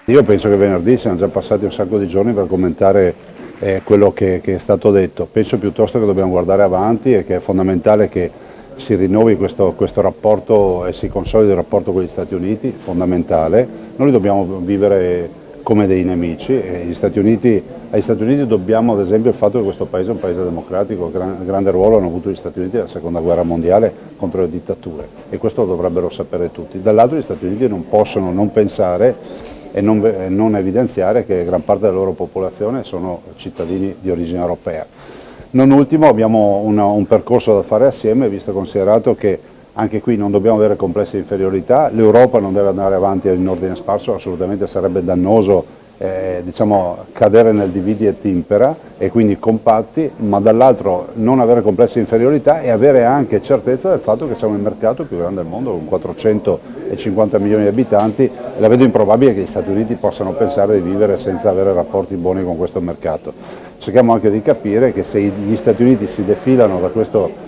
Io penso che venerdì siano già passati un sacco di giorni per commentare quello che è stato detto. Penso piuttosto che dobbiamo guardare avanti e che è fondamentale che si rinnovi questo rapporto e si consolidi il rapporto con gli Stati Uniti, fondamentale. Noi dobbiamo vivere come dei nemici e agli Stati Uniti dobbiamo ad esempio il fatto che questo paese è un paese democratico, grande ruolo hanno avuto gli Stati Uniti nella seconda guerra mondiale contro le dittature e questo lo dovrebbero sapere tutti. Dall'altro gli Stati Uniti non possono non pensare e non evidenziare che gran parte della loro popolazione sono cittadini di origine europea. Non ultimo abbiamo un percorso da fare assieme, visto e considerato che anche qui non dobbiamo avere complessi di inferiorità, l'Europa non deve andare avanti in ordine sparso, assolutamente sarebbe dannoso cadere nel dividi et impera e quindi compatti, ma dall'altro non avere complessi di inferiorità e avere anche certezza del fatto che siamo il mercato più grande del mondo con 450 milioni di abitanti e la vedo improbabile che gli Stati Uniti possano pensare di vivere senza avere rapporti buoni con questo mercato. Cerchiamo anche di capire che se gli Stati Uniti si defilano da questo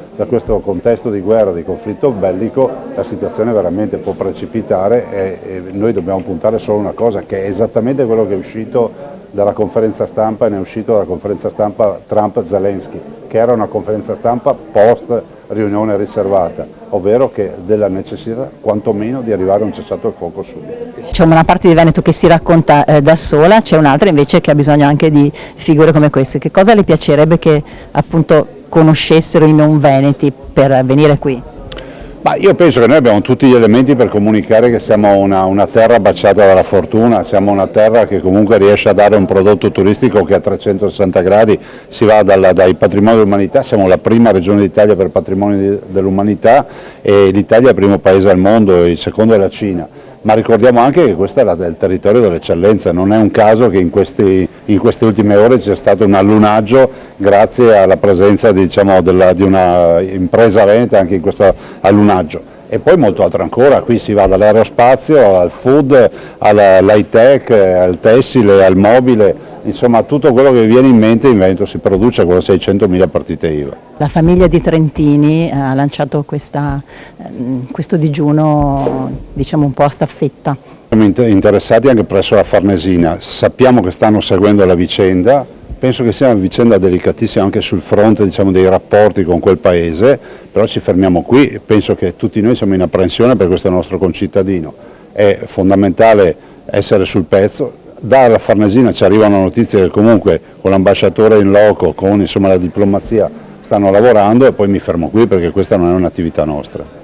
contesto di guerra, di conflitto bellico, la situazione veramente può precipitare e noi dobbiamo puntare solo una cosa, che è esattamente quello che è uscito dalla conferenza stampa e ne è uscito dalla conferenza stampa Trump-Zelensky, che era una conferenza stampa post riunione riservata, ovvero che della necessità quantomeno di arrivare a un cessato il fuoco subito. C'è una parte di Veneto che si racconta da sola, c'è un'altra invece che ha bisogno anche di figure come queste. Che cosa le piacerebbe che appunto conoscessero i non veneti per venire qui? Ma io penso che noi abbiamo tutti gli elementi per comunicare che siamo una terra baciata dalla fortuna, siamo una terra che comunque riesce a dare un prodotto turistico che a 360 gradi si va dai patrimoni dell'umanità, siamo la prima regione d'Italia per patrimonio dell'umanità e l'Italia è il primo paese al mondo, il secondo è la Cina. Ma ricordiamo anche che questo è il territorio dell'eccellenza, non è un caso che in queste ultime ore ci sia stato un allunaggio grazie alla presenza di una impresa veneta anche in questo allunaggio. E poi molto altro ancora, qui si va dall'aerospazio al food, all'high tech, al tessile, al mobile, insomma tutto quello che viene in mente in Veneto si produce con 600.000 partite IVA. La famiglia di Trentini ha lanciato questo digiuno diciamo un po' a staffetta. Siamo interessati anche presso la Farnesina, sappiamo che stanno seguendo la vicenda, penso che sia una vicenda delicatissima anche sul fronte dei rapporti con quel paese, però ci fermiamo qui, penso che tutti noi siamo in apprensione per questo nostro concittadino, è fondamentale essere sul pezzo. Dalla Farnesina ci arrivano notizie che comunque con l'ambasciatore in loco, con la diplomazia stanno lavorando e poi mi fermo qui perché questa non è un'attività nostra.